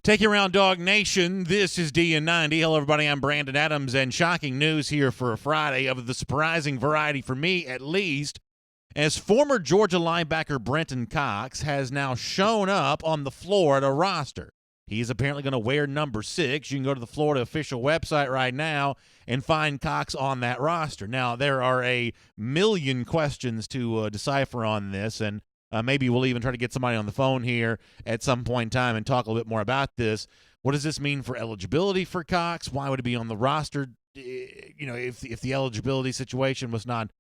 Take you around, Dog Nation. This is DN90. Hello, everybody. I'm Brandon Adams, and shocking news here for a Friday of the surprising variety, for me at least, as former Georgia linebacker Brenton Cox has now shown up on the Florida roster. He's apparently going to wear number 6. You can go to the Florida official website right now and find Cox on that roster. Now, there are a million questions to decipher on this, and maybe we'll even try to get somebody on the phone here at some point in time and talk a little bit more about this. What does this mean for eligibility for Cox? Why would it be on the roster? If the eligibility situation was not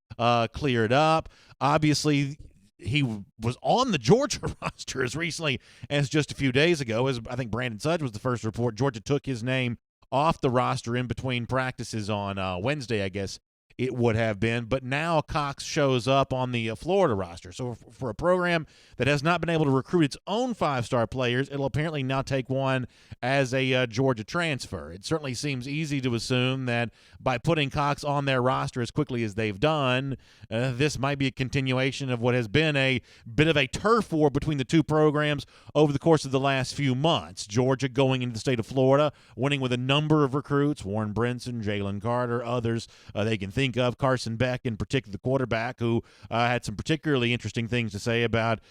cleared up. Obviously, he was on the Georgia roster as recently as just a few days ago. As I think Brandon Sudge was the first to report, Georgia took his name off the roster in between practices on Wednesday, I guess it would have been. But now Cox shows up on the Florida roster. So for a program that has not been able to recruit its own 5-star players, it'll apparently now take one as a Georgia transfer. It certainly seems easy to assume that by putting Cox on their roster as quickly as they've done, this might be a continuation of what has been a bit of a turf war between the two programs over the course of the last few months. Georgia going into the state of Florida, winning with a number of recruits, Warren Brinson, Jalen Carter, others they can think of, Carson Beck in particular, the quarterback, who had some particularly interesting things to say about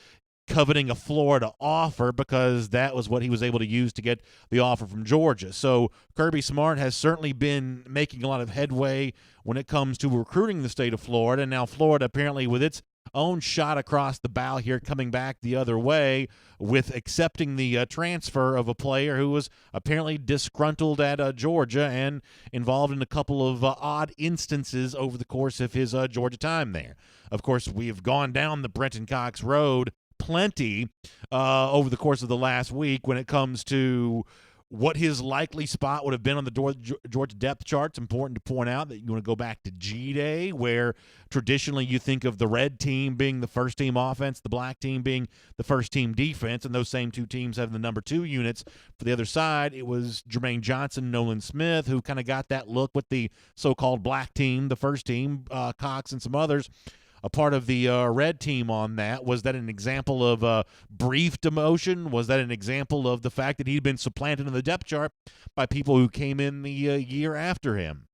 coveting a Florida offer because that was what he was able to use to get the offer from Georgia. So Kirby Smart has certainly been making a lot of headway when it comes to recruiting the state of Florida. Now Florida apparently with its own shot across the bow here, coming back the other way with accepting the transfer of a player who was apparently disgruntled at Georgia and involved in a couple of odd instances over the course of his Georgia time there. Of course, we have gone down the Brenton Cox road plenty over the course of the last week when it comes to what his likely spot would have been on the Georgia depth chart. It's important to point out that you want to go back to G-Day, where traditionally you think of the red team being the first team offense, the black team being the first team defense, and those same two teams having the number 2 units. For the other side, it was Jermaine Johnson, Nolan Smith, who kind of got that look with the so-called black team, the first team, Cox and some others. A part of the red team on that. Was that an example of brief demotion? Was that an example of the fact that he'd been supplanted in the depth chart by people who came in the year after him?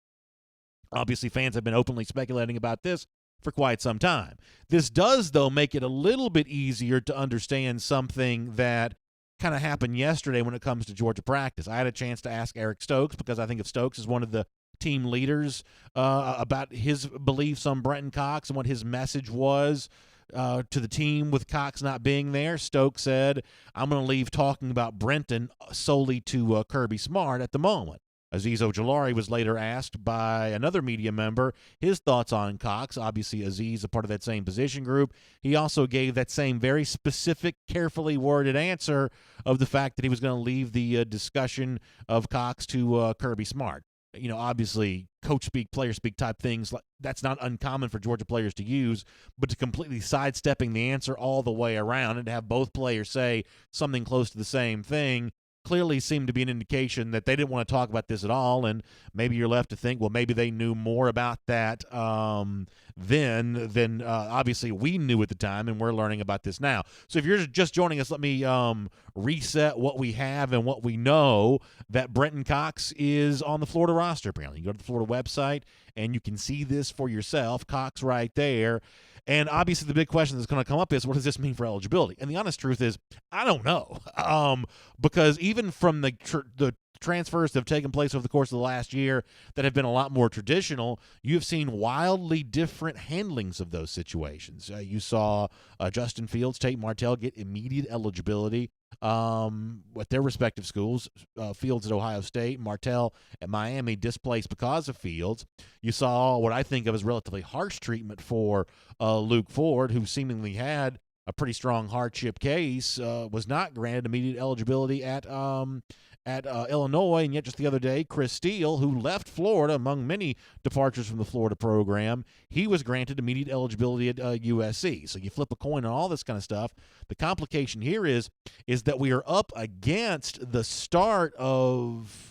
Obviously, fans have been openly speculating about this for quite some time. This does, though, make it a little bit easier to understand something that kind of happened yesterday when it comes to Georgia practice. I had a chance to ask Eric Stokes, because I think of Stokes as one of the team leaders, about his beliefs on Brenton Cox and what his message was to the team with Cox not being there. Stokes said, I'm going to leave talking about Brenton solely to Kirby Smart at the moment. Azeez Ojulari was later asked by another media member his thoughts on Cox. Obviously, Azeez, a part of that same position group. He also gave that same very specific, carefully worded answer of the fact that he was going to leave the discussion of Cox to Kirby Smart. Obviously, coach speak, player speak type things, that's not uncommon for Georgia players to use, but to completely sidestepping the answer all the way around and to have both players say something close to the same thing clearly seemed to be an indication that they didn't want to talk about this at all, and maybe you're left to think, well, maybe they knew more about that then than obviously we knew at the time, and we're learning about this now. So if you're just joining us, let me reset what we have and what we know, that Brenton Cox is on the Florida roster apparently. You go to the Florida website, and you can see this for yourself. Cox right there. And obviously the big question that's going to come up is, what does this mean for eligibility? And the honest truth is, I don't know. Because even from the transfers that have taken place over the course of the last year that have been a lot more traditional, you have seen wildly different handlings of those situations. You saw Justin Fields, Tate Martell get immediate eligibility with their respective schools. Fields at Ohio State, Martell at Miami, displaced because of Fields. You saw what I think of as relatively harsh treatment for Luke Ford, who seemingly had a pretty strong hardship case, was not granted immediate eligibility at Illinois, and yet just the other day, Chris Steele, who left Florida among many departures from the Florida program, he was granted immediate eligibility at USC. So you flip a coin on all this kind of stuff. The complication here is that we are up against the start of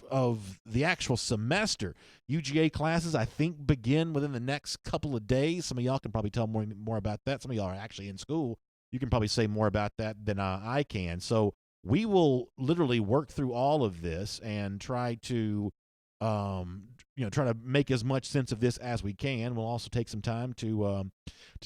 the actual semester. UGA classes, I think, begin within the next couple of days. Some of y'all can probably tell more about that. Some of y'all are actually in school. You can probably say more about that than I can. So we will literally work through all of this and try to try to make as much sense of this as we can. We'll also take some time to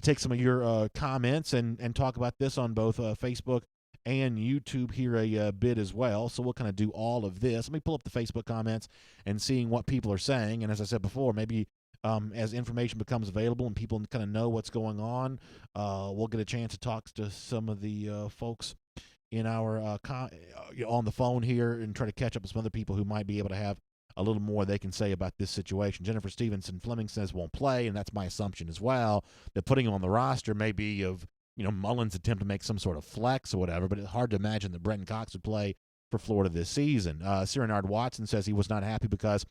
take some of your comments and talk about this on both Facebook and YouTube here a bit as well. So we'll kind of do all of this. Let me pull up the Facebook comments and seeing what people are saying. And as I said before, maybe as information becomes available and people kind of know what's going on, we'll get a chance to talk to some of the folks in our on the phone here and try to catch up with some other people who might be able to have a little more they can say about this situation. Jennifer Stevenson Fleming says won't play, and that's my assumption as well, that putting him on the roster may be of Mullen's attempt to make some sort of flex or whatever, but it's hard to imagine that Brenton Cox would play for Florida this season. Cyranard Watson says he was not happy because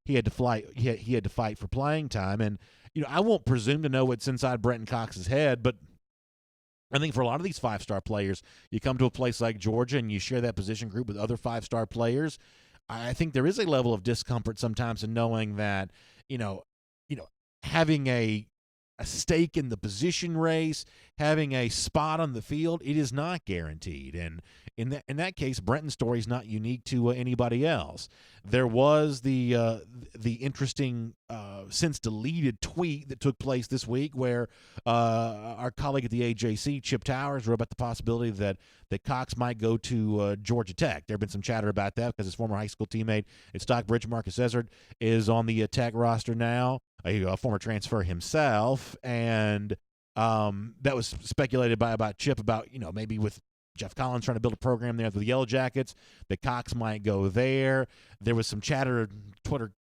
he had to fly. He had to fight for playing time, and I won't presume to know what's inside Brenton Cox's head, but I think for a lot of these five-star players, you come to a place like Georgia and you share that position group with other five-star players. I think there is a level of discomfort sometimes in knowing that, having a stake in the position race, having a spot on the field, it is not guaranteed. And in that case, Brenton's story is not unique to anybody else. There was the interesting since deleted tweet that took place this week where our colleague at the AJC, Chip Towers, wrote about the possibility that Cox might go to Georgia Tech. There have been some chatter about that because his former high school teammate at Stockbridge, Marcus Ezard, is on the Tech roster now, a former transfer himself, and that was speculated by about Chip about maybe with Jeff Collins trying to build a program there with the Yellow Jackets, that Cox might go there. There was some chatter Twitter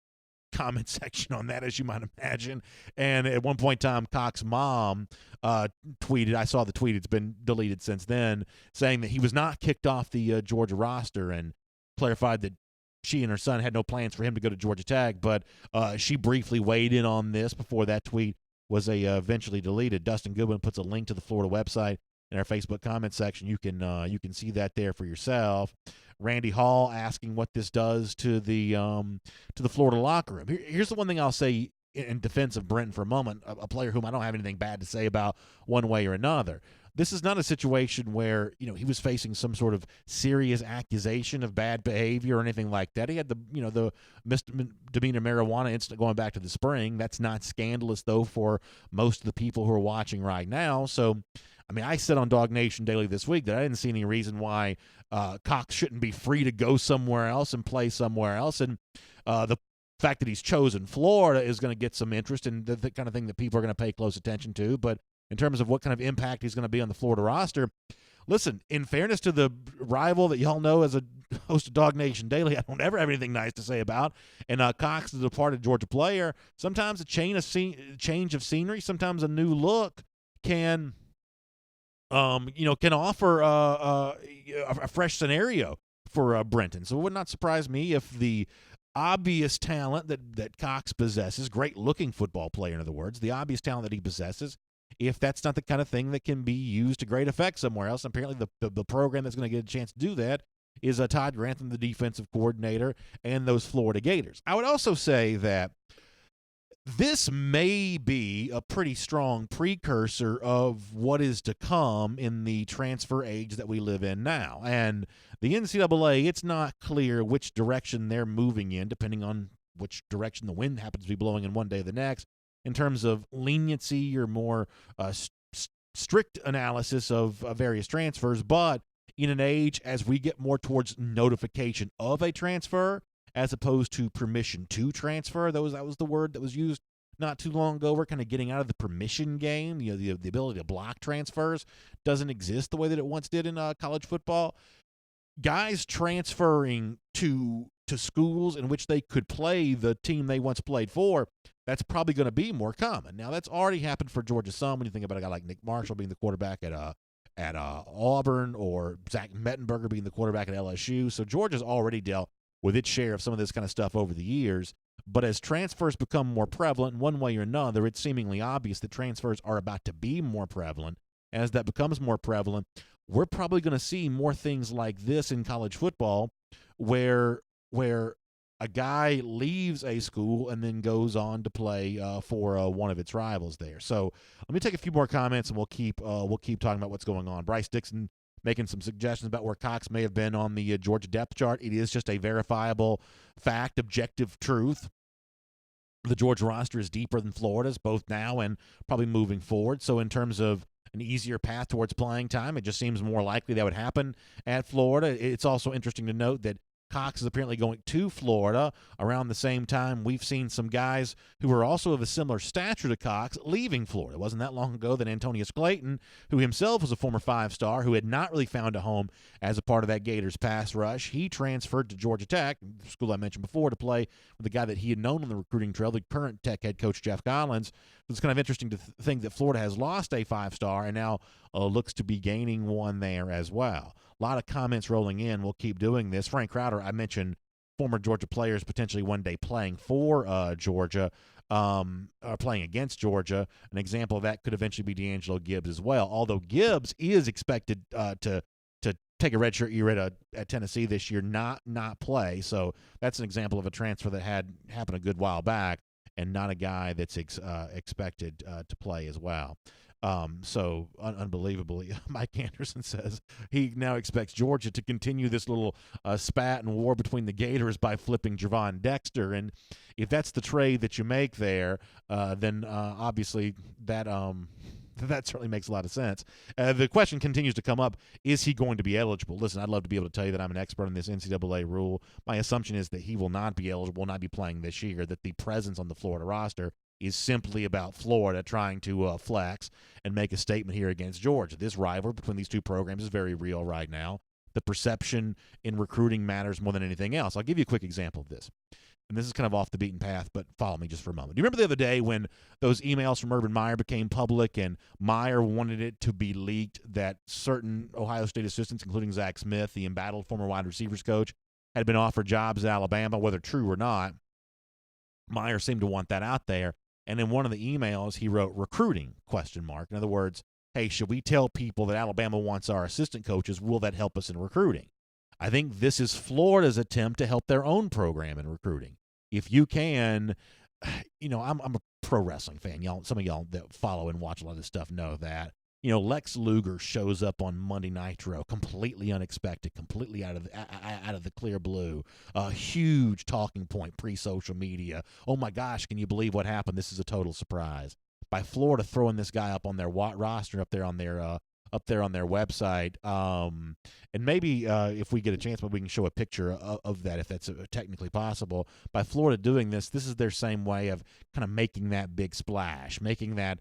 comment section on that, as you might imagine. And at one point in time, Cox's mom tweeted, I saw the tweet, it's been deleted since then, saying that he was not kicked off the Georgia roster and clarified that she and her son had no plans for him to go to Georgia Tech. But she briefly weighed in on this before that tweet was eventually deleted. Dustin Goodwin puts a link to the Florida website in our Facebook comment section. You can see that there for yourself. Randy Hall asking what this does to the Florida locker room. Here's the one thing I'll say in defense of Brenton for a moment, a player whom I don't have anything bad to say about one way or another. This is not a situation where he was facing some sort of serious accusation of bad behavior or anything like that. He had the misdemeanor marijuana incident going back to the spring. That's not scandalous though for most of the people who are watching right now. So, I said on Dog Nation Daily this week that I didn't see any reason why Cox shouldn't be free to go somewhere else and play somewhere else. And the fact that he's chosen Florida is going to get some interest and the kind of thing that people are going to pay close attention to. But in terms of what kind of impact he's going to be on the Florida roster, listen, in fairness to the rival that y'all know as a host of Dog Nation Daily, I don't ever have anything nice to say about. And Cox, the departed Georgia player, sometimes a change of scenery, sometimes a new look can offer a fresh scenario for Brenton. So it would not surprise me if the obvious talent that Cox possesses, great-looking football player, in other words, the obvious talent that he possesses, if that's not the kind of thing that can be used to great effect somewhere else. Apparently the program that's going to get a chance to do that is Todd Grantham, the defensive coordinator, and those Florida Gators. I would also say that this may be a pretty strong precursor of what is to come in the transfer age that we live in now. And the NCAA, it's not clear which direction they're moving in, depending on which direction the wind happens to be blowing in one day or the next, in terms of leniency or more strict analysis of various transfers. But in an age as we get more towards notification of a transfer, as opposed to permission to transfer. That was the word that was used not too long ago. We're kind of getting out of the permission game. The ability to block transfers doesn't exist the way that it once did in college football. Guys transferring to schools in which they could play the team they once played for, that's probably going to be more common. Now, that's already happened for Georgia some. When you think about a guy like Nick Marshall being the quarterback at Auburn, or Zach Mettenberger being the quarterback at LSU. So Georgia's already dealt with its share of some of this kind of stuff over the years. But as transfers become more prevalent in one way or another, it's seemingly obvious that transfers are about to be more prevalent. As that becomes more prevalent, we're probably going to see more things like this in college football where a guy leaves a school and then goes on to play for one of its rivals there. So let me take a few more comments and we'll keep talking about what's going on. Bryce Dixon making some suggestions about where Cox may have been on the Georgia depth chart. It is just a verifiable fact, objective truth. The Georgia roster is deeper than Florida's, both now and probably moving forward. So in terms of an easier path towards playing time, it just seems more likely that would happen at Florida. It's also interesting to note that Cox is apparently going to Florida around the same time. We've seen some guys who are also of a similar stature to Cox leaving Florida. It wasn't that long ago that Antonius Clayton, who himself was a former five-star, who had not really found a home as a part of that Gators pass rush, he transferred to Georgia Tech, the school I mentioned before, to play with the guy that he had known on the recruiting trail, the current Tech head coach Jeff Collins. It's kind of interesting to think that Florida has lost a five-star and now looks to be gaining one there as well. A lot of comments rolling in. We'll keep doing this. Frank Crowder, I mentioned former Georgia players potentially one day playing for Georgia, or playing against Georgia. An example of that could eventually be D'Angelo Gibbs as well, although Gibbs is expected to take a redshirt year at Tennessee this year, not play. So that's an example of a transfer that had happened a good while back and not a guy that's expected to play as well. So unbelievably, Mike Anderson says he now expects Georgia to continue this little spat and war between the Gators by flipping Javon Dexter. And if that's the trade that you make there, then obviously that certainly makes a lot of sense. The question continues to come up, is he going to be eligible? Listen, I'd love to be able to tell you that I'm an expert on this NCAA rule. My assumption is that he will not be eligible, will not be playing this year, that the presence on the Florida roster is simply about Florida trying to flex and make a statement here against Georgia. This rivalry between these two programs is very real right now. The perception in recruiting matters more than anything else. I'll give you a quick example of this. And this is kind of off the beaten path, but follow me just for a moment. Do you remember the other day when those emails from Urban Meyer became public and Meyer wanted it to be leaked that certain Ohio State assistants, including Zach Smith, the embattled former wide receivers coach, had been offered jobs at Alabama, whether true or not? Meyer seemed to want that out there. And in one of the emails, he wrote recruiting, ? In other words, hey, should we tell people that Alabama wants our assistant coaches? Will that help us in recruiting? I think this is Florida's attempt to help their own program in recruiting. If you can, I'm a pro wrestling fan. Some of y'all that follow and watch a lot of this stuff know that. Lex Luger shows up on Monday Nitro, completely unexpected, completely out of the clear blue. A huge talking point pre-social media. Oh my gosh, can you believe what happened? This is a total surprise. By Florida throwing this guy up on their roster, up there on their website, and maybe if we get a chance, maybe we can show a picture of that if that's technically possible. By Florida doing this is their same way of kind of making that big splash, making that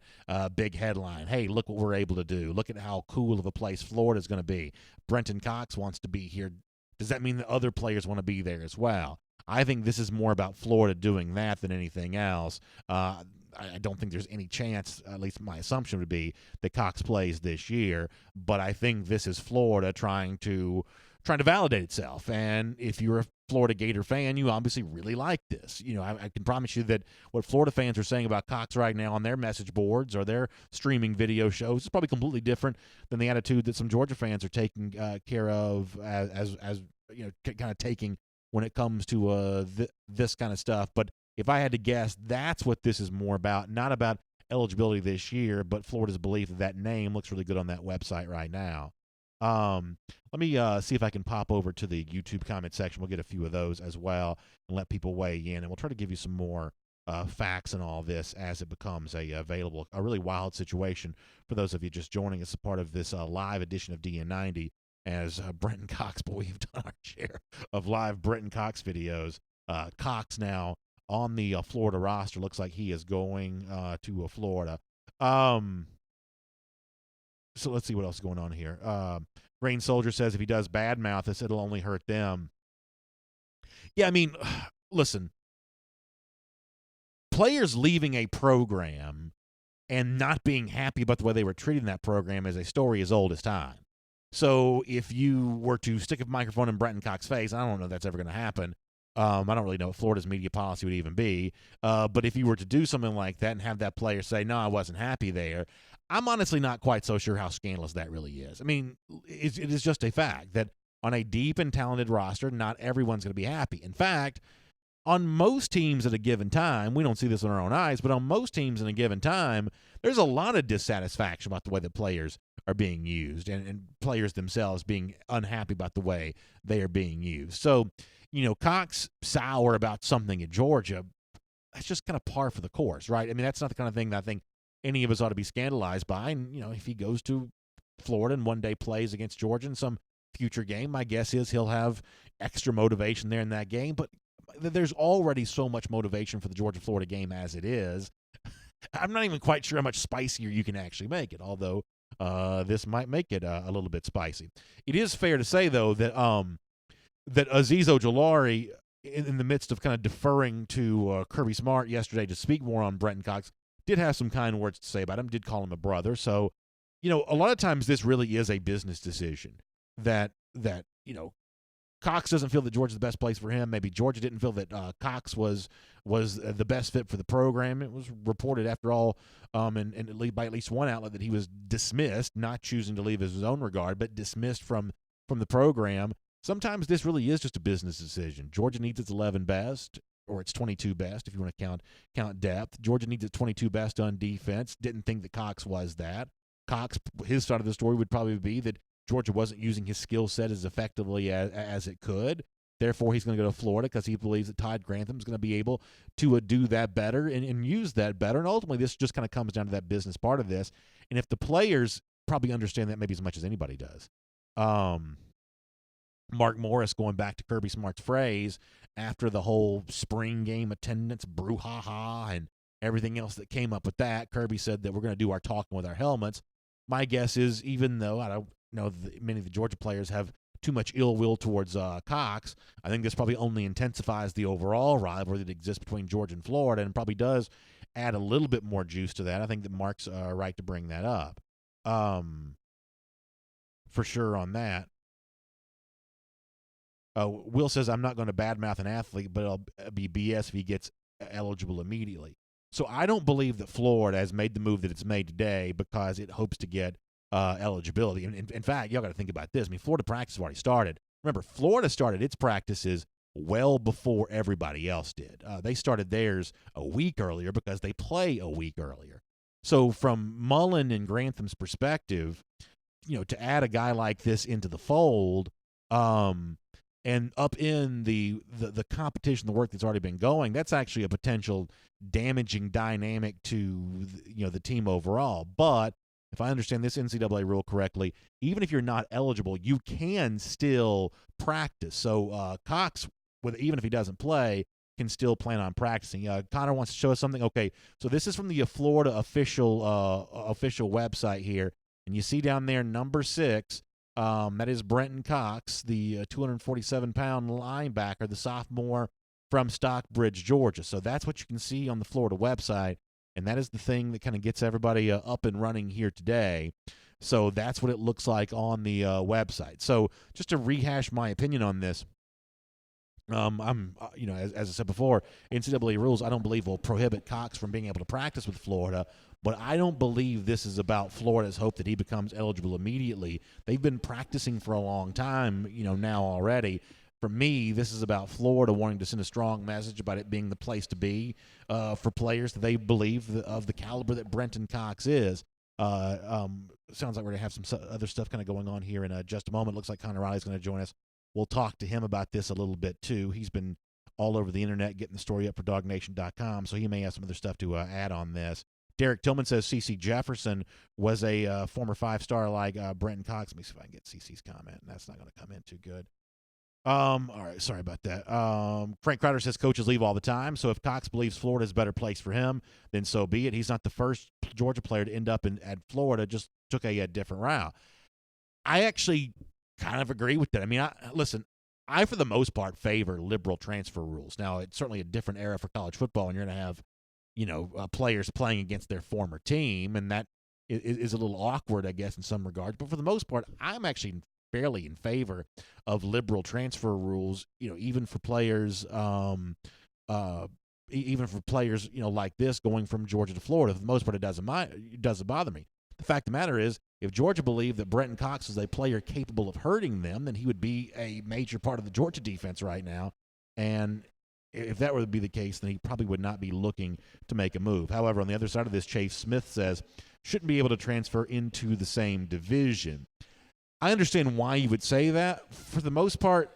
big headline. Hey, look what we're able to do. Look at how cool of a place Florida is going to be. Brenton Cox wants to be here. Does that mean that other players want to be there as well? I think this is more about Florida doing that than anything else. I don't think there's any chance, at least my assumption would be, that Cox plays this year. But I think this is Florida trying to validate itself. And if you're a Florida Gator fan, you obviously really like this. I can promise you that what Florida fans are saying about Cox right now on their message boards or their streaming video shows is probably completely different than the attitude that some Georgia fans are taking care of as kind of taking when it comes to this kind of stuff. But if I had to guess, that's what this is more about, not about eligibility this year, but Florida's belief that name looks really good on that website right now. Let me see if I can pop over to the YouTube comment section. We'll get a few of those as well and let people weigh in, and we'll try to give you some more facts and all this as it becomes available. A really wild situation for those of you just joining us as part of this live edition of DN90 as Brenton Cox, but we've done our share of live Brenton Cox videos. Cox now on the Florida roster. Looks like he is going to Florida. So let's see what else is going on here. Rain Soldier says if he does badmouth this, it'll only hurt them. Yeah, I mean, listen. Players leaving a program and not being happy about the way they were treated in that program is a story as old as time. So if you were to stick a microphone in Brenton Cox's face, I don't know if that's ever going to happen. I don't really know what Florida's media policy would even be. But if you were to do something like that and have that player say, no, I wasn't happy there, I'm honestly not quite so sure how scandalous that really is. I mean, it is just a fact that on a deep and talented roster, not everyone's going to be happy. In fact, on most teams at a given time, we don't see this in our own eyes, but on most teams in a given time, there's a lot of dissatisfaction about the way that players are being used and players themselves being unhappy about the way they are being used. So, Cox sour about something at Georgia, that's just kind of par for the course, right? I mean, that's not the kind of thing that I think any of us ought to be scandalized by. And, if he goes to Florida and one day plays against Georgia in some future game, my guess is he'll have extra motivation there in that game. But there's already so much motivation for the Georgia-Florida game as it is. I'm not even quite sure how much spicier you can actually make it, although this might make it a little bit spicy. It is fair to say, though, that Azeez Ojulari, in the midst of kind of deferring to Kirby Smart yesterday to speak more on Brenton Cox, did have some kind words to say about him, did call him a brother. So, a lot of times this really is a business decision that Cox doesn't feel that Georgia's the best place for him. Maybe Georgia didn't feel that Cox was the best fit for the program. It was reported, after all, and by at least one outlet, that he was dismissed, not choosing to leave as his own regard, but dismissed from the program. Sometimes this really is just a business decision. Georgia needs its 11 best, or its 22 best if you want to count depth. Georgia needs its 22 best on defense. Didn't think that Cox was that. Cox, his side of the story would probably be that Georgia wasn't using his skill set as effectively as it could. Therefore, he's going to go to Florida because he believes that Todd Grantham's going to be able to do that better and use that better. And ultimately, this just kind of comes down to that business part of this. And if the players probably understand that maybe as much as anybody does. Mark Morris, going back to Kirby Smart's phrase, after the whole spring game attendance brouhaha and everything else that came up with that, Kirby said that we're going to do our talking with our helmets. My guess is, even though I don't know many of the Georgia players have too much ill will towards Cox, I think this probably only intensifies the overall rivalry that exists between Georgia and Florida, and probably does add a little bit more juice to that. I think that Mark's right to bring that up, for sure on that. Will says, I'm not going to badmouth an athlete, but it'll be BS if he gets eligible immediately. So I don't believe that Florida has made the move that it's made today because it hopes to get eligibility. In fact, y'all got to think about this. I mean, Florida practice has already started. Remember, Florida started its practices well before everybody else did. They started theirs a week earlier because they play a week earlier. So from Mullen and Grantham's perspective, to add a guy like this into the fold, and up in the competition, the work that's already been going, that's actually a potential damaging dynamic to the team overall. But if I understand this NCAA rule correctly, even if you're not eligible, you can still practice. So Cox, even if he doesn't play, can still plan on practicing. Connor wants to show us something. Okay, so this is from the Florida official website here, and you see down there number 6. That is Brenton Cox, the 247-pound linebacker, the sophomore from Stockbridge, Georgia. So that's what you can see on the Florida website, and that is the thing that kind of gets everybody up and running here today. So that's what it looks like on the website. So just to rehash my opinion on this, I'm, as I said before, NCAA rules I don't believe will prohibit Cox from being able to practice with Florida, but I don't believe this is about Florida's hope that he becomes eligible immediately. They've been practicing for a long time, now already. For me, this is about Florida wanting to send a strong message about it being the place to be for players that they believe of the caliber that Brenton Cox is. Sounds like we're going to have some other stuff kind of going on here in just a moment. Looks like Connor Riley's going to join us. We'll talk to him about this a little bit, too. He's been all over the internet getting the story up for DogNation.com, so he may have some other stuff to add on this. Derek Tillman says C.C. Jefferson was a former 5-star like Brenton Cox. Let me see if I can get C.C.'s comment. That's not going to come in too good. All right, sorry about that. Frank Crowder says coaches leave all the time, so if Cox believes Florida is a better place for him, then so be it. He's not the first Georgia player to end up at Florida, just took a different route. I actually kind of agree with that. I mean, I for the most part favor liberal transfer rules. Now, it's certainly a different era for college football, and you're going to have, players playing against their former team, and that is a little awkward, I guess, in some regards. But for the most part, I'm actually fairly in favor of liberal transfer rules, even for players, like this going from Georgia to Florida. For the most part, it doesn't bother me. The fact of the matter is, if Georgia believed that Brenton Cox is a player capable of hurting them, then he would be a major part of the Georgia defense right now. And if that were to be the case, then he probably would not be looking to make a move. However, on the other side of this, Chase Smith says shouldn't be able to transfer into the same division. I understand why you would say that. For the most part,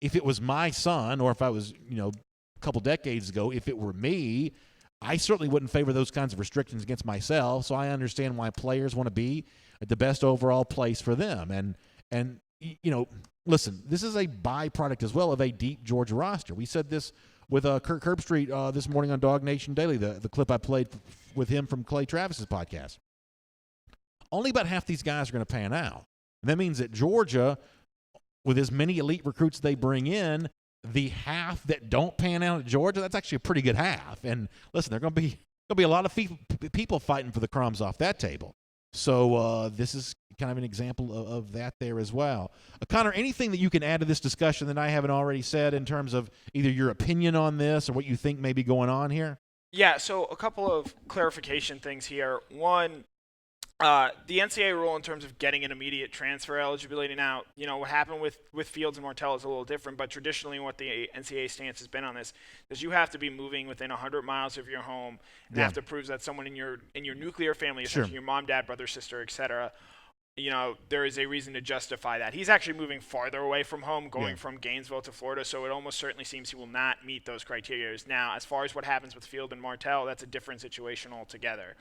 if it was my son, or if I was, a couple decades ago, if it were me, I certainly wouldn't favor those kinds of restrictions against myself. So I understand why players want to be at the best overall place for them. And listen, this is a byproduct as well of a deep Georgia roster. We said this with Kirk Herbstreit this morning on Dog Nation Daily, the clip I played with him from Clay Travis's podcast. Only about half these guys are going to pan out. And that means that Georgia, with as many elite recruits they bring in, the half that don't pan out at Georgia, that's actually a pretty good half. And listen, there's going to be a lot of people fighting for the crumbs off that table. So this is kind of an example of that there as well. Connor, anything that you can add to this discussion that I haven't already said in terms of either your opinion on this or what you think may be going on here? Yeah, so a couple of clarification things here. One, the NCAA rule in terms of getting an immediate transfer eligibility. Now, what happened with Fields and Martell is a little different, but traditionally what the NCAA stance has been on this is you have to be moving within 100 miles of your home and have to prove that someone in your nuclear family, essentially your mom, dad, brother, sister, etc., there is a reason to justify that. He's actually moving farther away from home, going from Gainesville to Florida, so it almost certainly seems he will not meet those criteria. Now, as far as what happens with Field and Martell, that's a different situation altogether.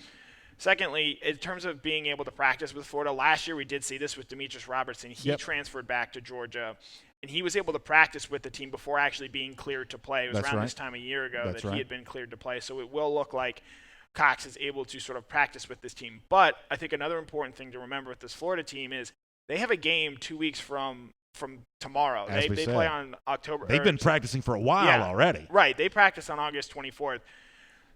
Secondly, in terms of being able to practice with Florida, last year we did see this with Demetrius Robertson. He transferred back to Georgia, and he was able to practice with the team before actually being cleared to play. It was around this time a year ago that he had been cleared to play. So it will look like Cox is able to sort of practice with this team. But I think another important thing to remember with this Florida team is they have a game 2 weeks from tomorrow. They play on October. They've been practicing for a while already. Right. They practice on August 24th.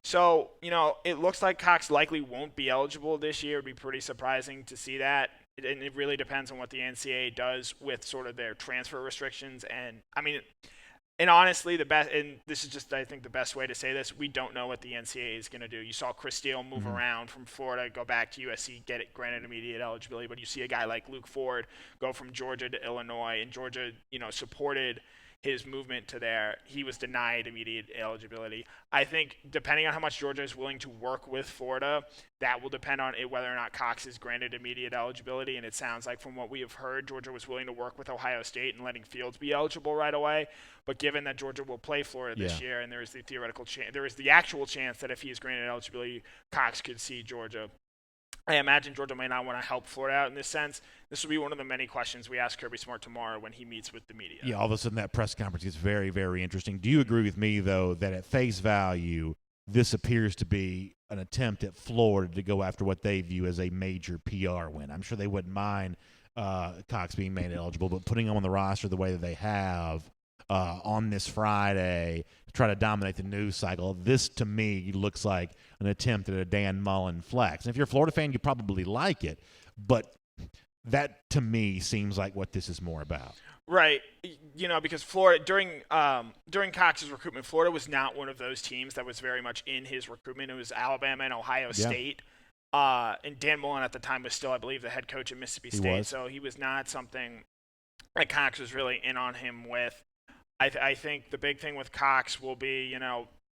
So, it looks like Cox likely won't be eligible this year. It would be pretty surprising to see that. And it really depends on what the NCAA does with sort of their transfer restrictions. And, and honestly, and this is just, I think, the best way to say this, we don't know what the NCAA is going to do. You saw Chris Steele move around from Florida, go back to USC, get it granted immediate eligibility. But you see a guy like Luke Ford go from Georgia to Illinois, and Georgia, supported his movement to there. He was denied immediate eligibility. I think depending on how much Georgia is willing to work with Florida, that will depend on whether or not Cox is granted immediate eligibility. And it sounds like from what we have heard, Georgia was willing to work with Ohio State and letting Fields be eligible right away. But given that Georgia will play Florida this year, and there is the actual chance that if he is granted eligibility, Cox could see Georgia. I imagine Georgia may not want to help Florida out in this sense. This will be one of the many questions we ask Kirby Smart tomorrow when he meets with the media. Yeah, all of a sudden that press conference is very, very interesting. Do you agree with me, though, that at face value, this appears to be an attempt at Florida to go after what they view as a major PR win? I'm sure they wouldn't mind Cox being made eligible, but putting him on the roster the way that they have on this Friday to try to dominate the news cycle, this to me looks like an attempt at a Dan Mullen flex. And if you're a Florida fan, you probably like it, but that to me seems like what this is more about. Right. Because Florida, during Cox's recruitment, Florida was not one of those teams that was very much in his recruitment. It was Alabama and Ohio State. And Dan Mullen at the time was still, I believe, the head coach at Mississippi State. So he was not something that Cox was really in on him with. I think the big thing with Cox will be,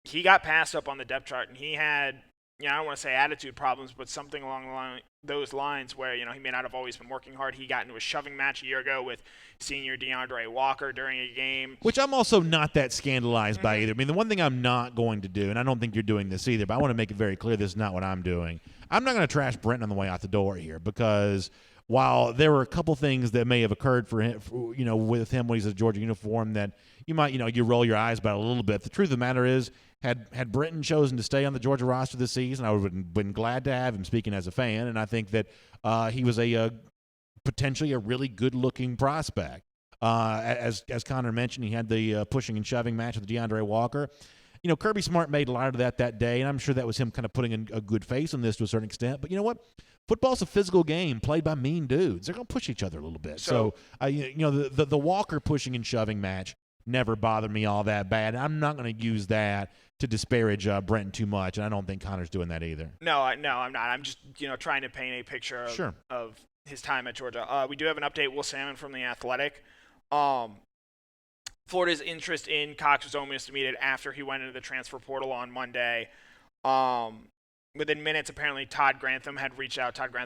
he got passed up on the depth chart, and he had, I don't want to say attitude problems, but something along those lines where, he may not have always been working hard. He got into a shoving match a year ago with senior DeAndre Walker during a game. Which I'm also not that scandalized by either. The one thing I'm not going to do, and I don't think you're doing this either, but I want to make it very clear this is not what I'm doing. I'm not going to trash Brenton on the way out the door here because while there were a couple things that may have occurred for him, with him when he's in a Georgia uniform that you might, you roll your eyes about a little bit. The truth of the matter is, had Brenton chosen to stay on the Georgia roster this season, I would have been glad to have him, speaking as a fan, and I think that he was potentially a really good-looking prospect. As Connor mentioned, he had the pushing and shoving match with DeAndre Walker. Kirby Smart made a lot of that day, and I'm sure that was him kind of putting a good face on this to a certain extent. But you know what? Football's a physical game played by mean dudes. They're going to push each other a little bit. So the Walker pushing and shoving match never bothered me all that bad. I'm not going to use that to disparage Brenton too much, and I don't think Connor's doing that either. No, I'm not. I'm just trying to paint a picture of his time at Georgia. We do have an update. Will Salmon from The Athletic. Florida's interest in Cox was almost immediate after he went into the transfer portal on Monday. Within minutes, apparently, Todd Grantham,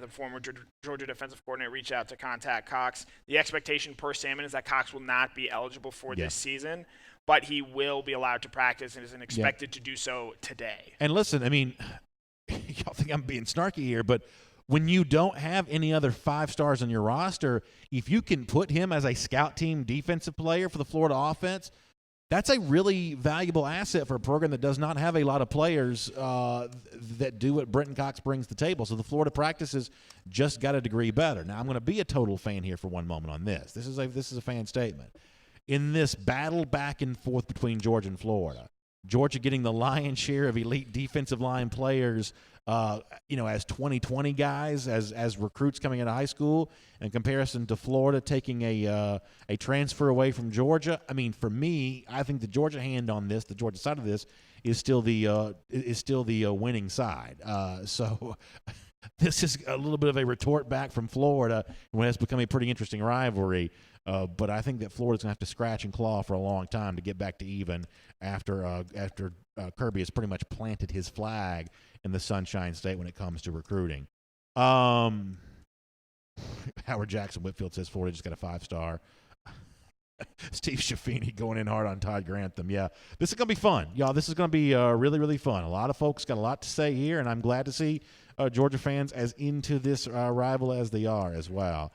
former Georgia defensive coordinator, reached out to contact Cox. The expectation per Salmon is that Cox will not be eligible for this season, but he will be allowed to practice and is expected to do so today. And listen, I mean, y'all think I'm being snarky here, but when you don't have any other 5 stars on your roster, if you can put him as a scout team defensive player for the Florida offense, that's a really valuable asset for a program that does not have a lot of players that do what Brenton Cox brings to the table. So the Florida practices just got a degree better. Now, I'm going to be a total fan here for one moment on this. This is a fan statement. In this battle back and forth between Georgia and Florida, Georgia getting the lion's share of elite defensive line players, as 2020 guys, as recruits coming out of high school, in comparison to Florida taking a transfer away from Georgia. I mean, for me, I think the Georgia hand on this, the Georgia side of this, is still the winning side. So this is a little bit of a retort back from Florida when it's become a pretty interesting rivalry. But I think that Florida's going to have to scratch and claw for a long time to get back to even after Kirby has pretty much planted his flag in the Sunshine State when it comes to recruiting. Howard Jackson Whitfield says Florida just got a 5-star. Steve Schaffini going in hard on Todd Grantham. Yeah, this is going to be fun. Y'all, this is going to be really, really fun. A lot of folks got a lot to say here, and I'm glad to see Georgia fans as into this rival as they are as well.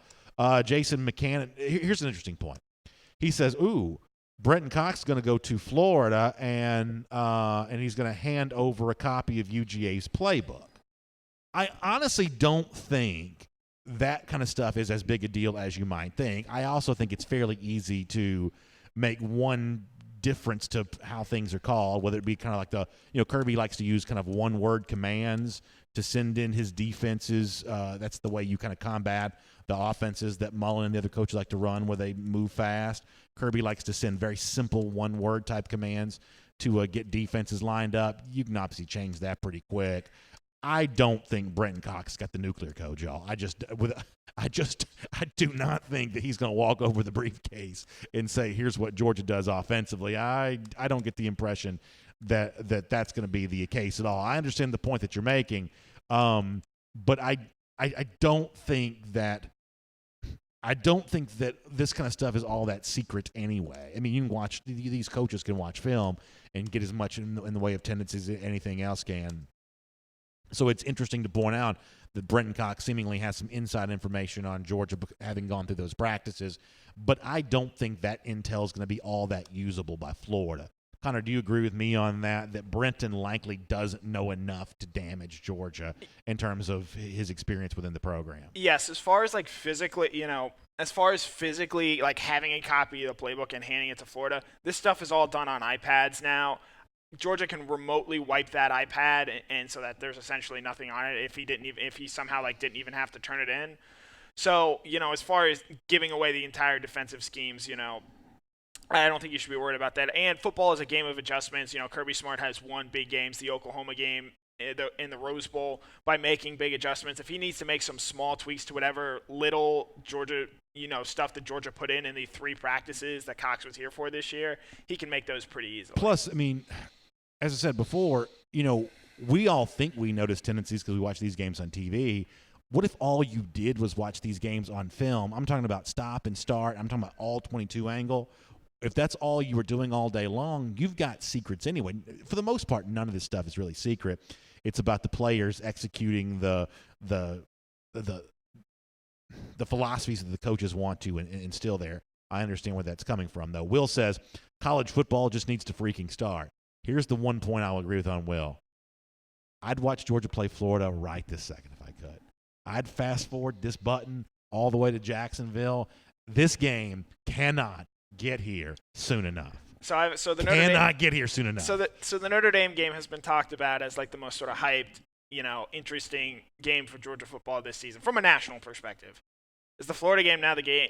Jason McCann, here's an interesting point. He says, Brenton Cox is going to go to Florida, and he's going to hand over a copy of UGA's playbook. I honestly don't think that kind of stuff is as big a deal as you might think. I also think it's fairly easy to make one difference to how things are called, whether it be kind of like Kirby likes to use kind of one-word commands to send in his defenses. That's the way you kind of combat the offenses that Mullen and the other coaches like to run, where they move fast. Kirby likes to send very simple one-word type commands to get defenses lined up. You can obviously change that pretty quick. I don't think Brenton Cox got the nuclear code, y'all. I do not think that he's going to walk over the briefcase and say, "Here's what Georgia does offensively." I don't get the impression that that's going to be the case at all. I understand the point that you're making, but I don't think that this kind of stuff is all that secret anyway. I mean, you can watch, these coaches can watch film and get as much in the way of tendencies as anything else can. So it's interesting to point out that Brenton Cox seemingly has some inside information on Georgia having gone through those practices, but I don't think that intel is going to be all that usable by Florida. Connor, do you agree with me on that Brenton likely doesn't know enough to damage Georgia in terms of his experience within the program? Yes, as far as physically, having a copy of the playbook and handing it to Florida, this stuff is all done on iPads now. Georgia can remotely wipe that iPad, and so that there's essentially nothing on it if he somehow didn't even have to turn it in. So, as far as giving away the entire defensive schemes, I don't think you should be worried about that. And football is a game of adjustments. Kirby Smart has won big games, the Oklahoma game in the Rose Bowl, by making big adjustments. If he needs to make some small tweaks to whatever little Georgia, stuff that Georgia put in the 3 practices that Cox was here for this year, he can make those pretty easily. Plus, I mean, as I said before, we all think we notice tendencies because we watch these games on TV. What if all you did was watch these games on film? I'm talking about stop and start. I'm talking about all 22 angle. If that's all you were doing all day long, you've got secrets anyway. For the most part, none of this stuff is really secret. It's about the players executing the philosophies that the coaches want to instill there. I understand where that's coming from, though. Will says college football just needs to freaking start. Here's the one point I'll agree with on Will. I'd watch Georgia play Florida right this second if I could. I'd fast forward this button all the way to Jacksonville. This game cannot get here soon enough. So the Notre Dame get here soon enough. So the Notre Dame game has been talked about as the most sort of hyped, interesting game for Georgia football this season from a national perspective. Is the Florida game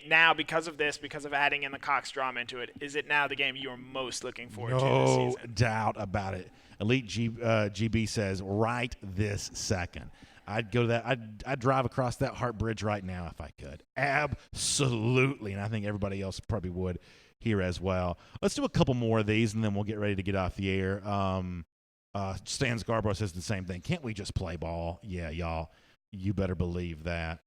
now because of this, because of adding in the Cox drama into it, is it now the game you are most looking forward to this season? No doubt about it. Elite GB says right this second. I'd go to that. I'd drive across that Hart Bridge right now if I could. Absolutely, and I think everybody else probably would here as well. Let's do a couple more of these, and then we'll get ready to get off the air. Stan Scarborough says the same thing. Can't we just play ball? Yeah, y'all. You better believe that.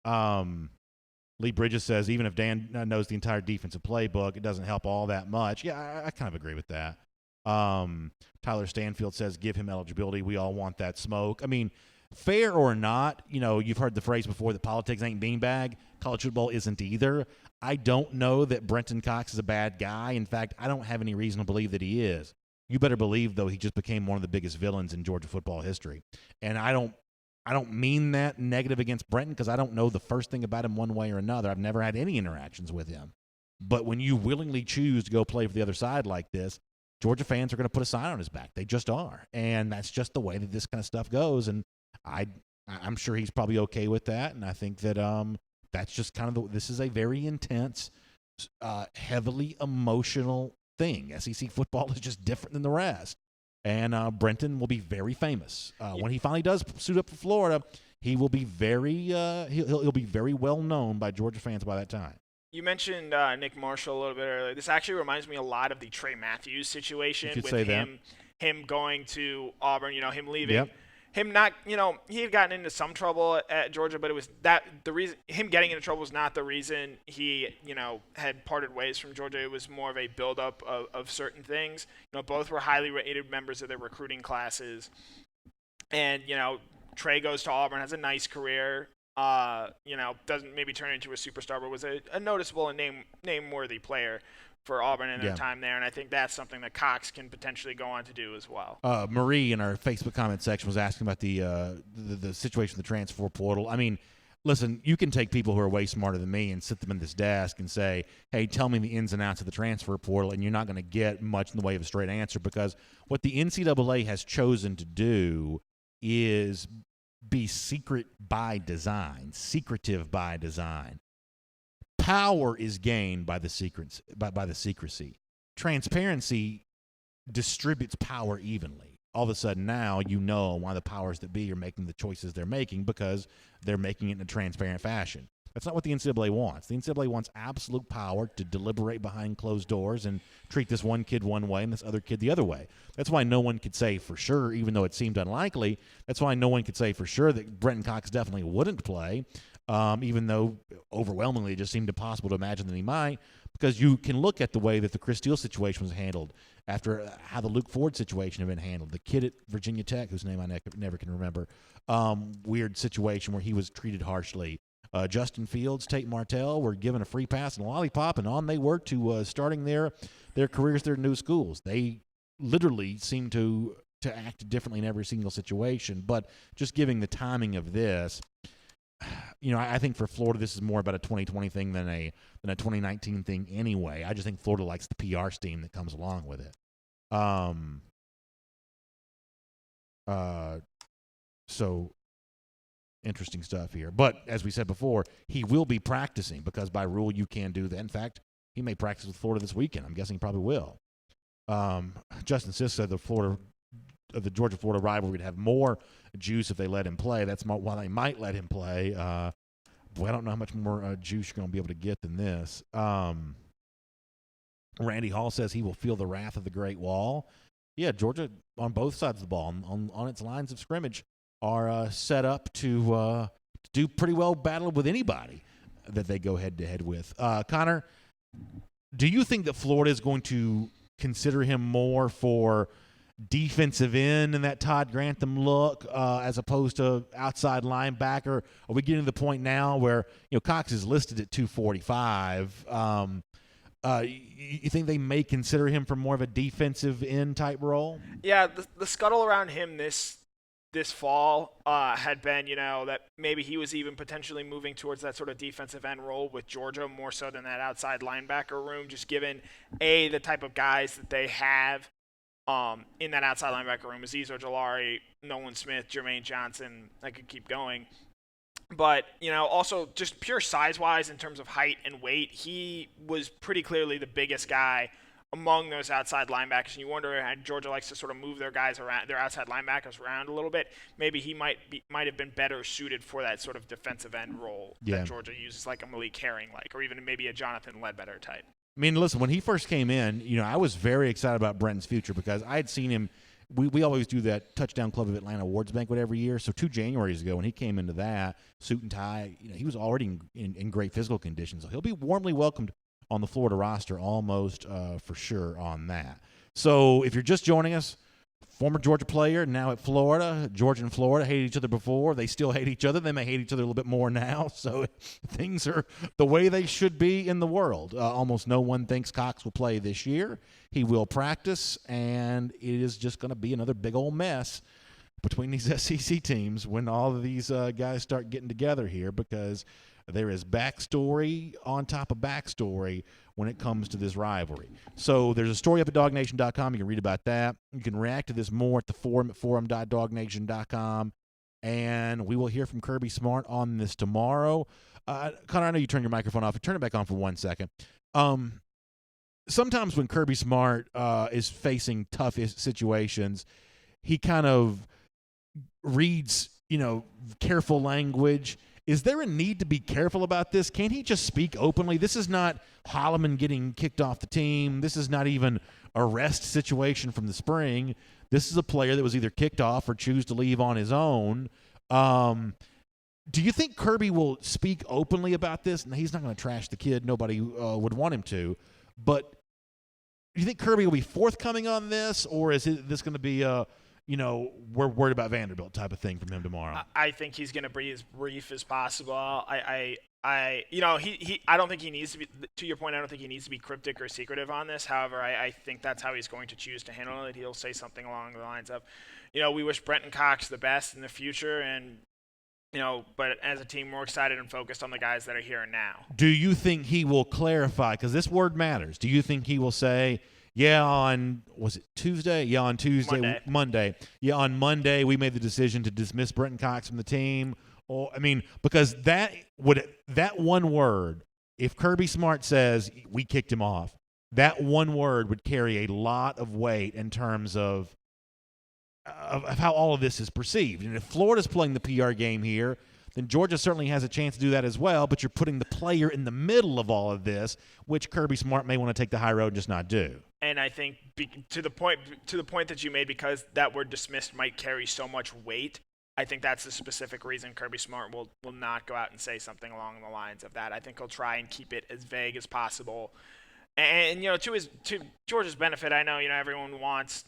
Lee Bridges says, even if Dan knows the entire defensive playbook, it doesn't help all that much. Yeah, I kind of agree with that. Tyler Stanfield says, give him eligibility. We all want that smoke. I mean, fair or not, you've heard the phrase before that politics ain't beanbag. College football isn't either. I don't know that Brenton Cox is a bad guy. In fact, I don't have any reason to believe that he is. You better believe, though, he just became one of the biggest villains in Georgia football history. And I don't mean that negative against Brenton because I don't know the first thing about him one way or another. I've never had any interactions with him. But when you willingly choose to go play for the other side like this, Georgia fans are going to put a sign on his back. They just are. And that's just the way that this kind of stuff goes. And I'm sure he's probably okay with that. And I think that that's just kind of this is a very intense, heavily emotional thing. SEC football is just different than the rest. And Brenton will be very famous when he finally does suit up for Florida. He will be very he'll be very well known by Georgia fans by that time. You mentioned Nick Marshall a little bit earlier. This actually reminds me a lot of the Trey Matthews situation with him going to Auburn. Him leaving. Yep. Him not, he had gotten into some trouble at Georgia, but it was the reason him getting into trouble was not the reason he, had parted ways from Georgia. It was more of a buildup of certain things. Both were highly rated members of their recruiting classes. And, Trey goes to Auburn, has a nice career, doesn't maybe turn into a superstar, but was a noticeable and name-worthy player for Auburn in their time there, and I think that's something that Cox can potentially go on to do as well. Marie in our Facebook comment section was asking about the situation of the transfer portal. I mean, listen, you can take people who are way smarter than me and sit them in this desk and say, hey, tell me the ins and outs of the transfer portal, and you're not going to get much in the way of a straight answer because what the NCAA has chosen to do is be secretive by design. Power is gained by the secrecy. Transparency distributes power evenly. All of a sudden now you know why the powers that be are making the choices they're making because they're making it in a transparent fashion. That's not what the NCAA wants. The NCAA wants absolute power to deliberate behind closed doors and treat this one kid one way and this other kid the other way. That's why no one could say for sure, even though it seemed unlikely, that's why no one could say for sure that Brenton Cox definitely wouldn't play. Even though overwhelmingly it just seemed impossible to imagine that he might, because you can look at the way that the Chris Steele situation was handled after how the Luke Ford situation had been handled. The kid at Virginia Tech, whose name I never can remember, weird situation where he was treated harshly. Justin Fields, Tate Martell were given a free pass and a lollipop, and on they were to starting their careers, their new schools. They literally seem to act differently in every single situation, but just giving the timing of this, I think for Florida this is more about a 2020 thing than a 2019 thing anyway. I just think Florida likes the PR steam that comes along with it. So interesting stuff here. But as we said before, he will be practicing because by rule you can do that. In fact, he may practice with Florida this weekend. I'm guessing he probably will. Justin Sisk said the Georgia-Florida rivalry would have more juice if they let him play. That's why they might let him play. I don't know how much more juice you're going to be able to get than this. Randy Hall says he will feel the wrath of the Great Wall. Yeah, Georgia on both sides of the ball, on its lines of scrimmage, are set up to do pretty well battle with anybody that they go head-to-head with. Connor, do you think that Florida is going to consider him more for defensive end in that Todd Grantham look as opposed to outside linebacker? Are we getting to the point now where Cox is listed at 245? You think they may consider him for more of a defensive end type role? Yeah, the scuttle around him this fall had been, that maybe he was even potentially moving towards that sort of defensive end role with Georgia more so than that outside linebacker room, just given the type of guys that they have in that outside linebacker room. Azeez Ojulari, Nolan Smith, Jermaine Johnson. I could keep going. But, also just pure size-wise in terms of height and weight, he was pretty clearly the biggest guy among those outside linebackers. And you wonder how Georgia likes to sort of move their guys around, their outside linebackers around a little bit. Maybe he might have been better suited for that sort of defensive end role that Georgia uses, like a Malik Herring, or even maybe a Jonathan Ledbetter type. I mean, listen, when he first came in, I was very excited about Brenton's future because I had seen him. We always do that Touchdown Club of Atlanta awards banquet every year. So 2 Januaries ago when he came into that, suit and tie, he was already in great physical condition. So he'll be warmly welcomed on the Florida roster almost for sure on that. So if you're just joining us, former Georgia player, now at Florida. Georgia and Florida hated each other before. They still hate each other. They may hate each other a little bit more now. So things are the way they should be in the world. Almost no one thinks Cox will play this year. He will practice, and it is just going to be another big old mess between these SEC teams when all of these guys start getting together here because there is backstory on top of backstory when it comes to this rivalry. So there's a story up at DogNation.com. You can read about that. You can react to this more at the forum at forum.dognation.com. And we will hear from Kirby Smart on this tomorrow. Connor, I know you turned your microphone off. Turn it back on for 1 second. Sometimes when Kirby Smart is facing tough situations, he kind of reads, careful language. Is there a need to be careful about this? Can't he just speak openly? This is not Holloman getting kicked off the team. This is not even a rest situation from the spring. This is a player that was either kicked off or choose to leave on his own. Do you think Kirby will speak openly about this? And he's not going to trash the kid. Nobody would want him to. But do you think Kirby will be forthcoming on this, or is this going to be we're worried about Vanderbilt type of thing from him tomorrow? I think he's going to be as brief as possible. I don't think he needs to be, to your point, I don't think he needs to be cryptic or secretive on this. However, I think that's how he's going to choose to handle it. He'll say something along the lines of, we wish Brenton Cox the best in the future, and but as a team, we're excited and focused on the guys that are here and now. Do you think he will clarify? Because this word matters. Do you think he will say, was it Tuesday? Yeah, on Tuesday, Monday. Yeah, on Monday, we made the decision to dismiss Brenton Cox from the team. Because that one word, if Kirby Smart says we kicked him off, that one word would carry a lot of weight in terms of how all of this is perceived. And if Florida's playing the PR game here, then Georgia certainly has a chance to do that as well, but you're putting the player in the middle of all of this, which Kirby Smart may want to take the high road and just not do. And I think to the point that you made, because that word dismissed might carry so much weight, I think that's the specific reason Kirby Smart will not go out and say something along the lines of that. I think he'll try and keep it as vague as possible. And to Georgia's benefit, I know everyone wants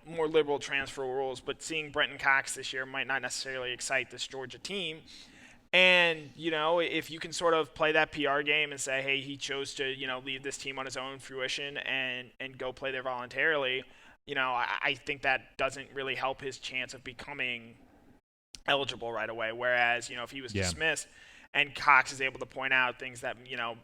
more liberal transfer rules, but seeing Brenton Cox this year might not necessarily excite this Georgia team. And if you can sort of play that PR game and say, hey, he chose to leave this team on his own fruition and go play there voluntarily, I think that doesn't really help his chance of becoming eligible right away. Whereas if he was dismissed, and Cox is able to point out things that,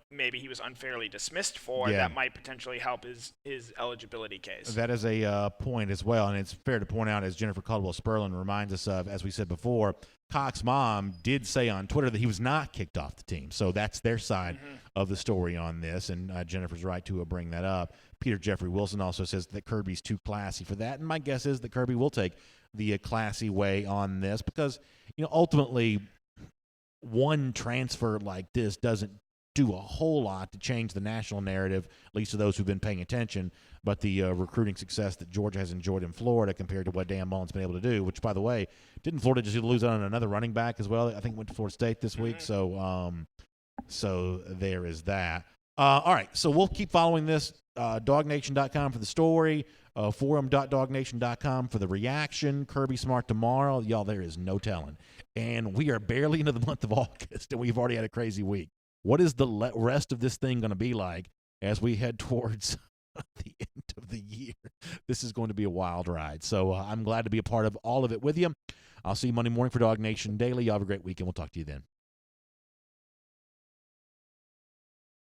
maybe he was unfairly dismissed for, that might potentially help his eligibility case. That is a point as well, and it's fair to point out, as Jennifer Caldwell-Sperlin reminds us of, as we said before, Cox's mom did say on Twitter that he was not kicked off the team. So that's their side of the story on this, and Jennifer's right to bring that up. Peter Jeffrey Wilson also says that Kirby's too classy for that, and my guess is that Kirby will take the classy way on this because, ultimately – one transfer like this doesn't do a whole lot to change the national narrative, at least to those who've been paying attention, but the recruiting success that Georgia has enjoyed in Florida compared to what Dan Mullen's been able to do, which, by the way, didn't Florida just lose out on another running back as well? I think went to Florida State this week, so there is that. All right, so we'll keep following this. DogNation.com for the story, forum.dognation.com for the reaction. Kirby Smart tomorrow. Y'all, there is no telling. And we are barely into the month of August, and we've already had a crazy week. What is the rest of this thing going to be like as we head towards the end of the year? This is going to be a wild ride. So I'm glad to be a part of all of it with you. I'll see you Monday morning for Dog Nation Daily. Y'all have a great weekend. We'll talk to you then.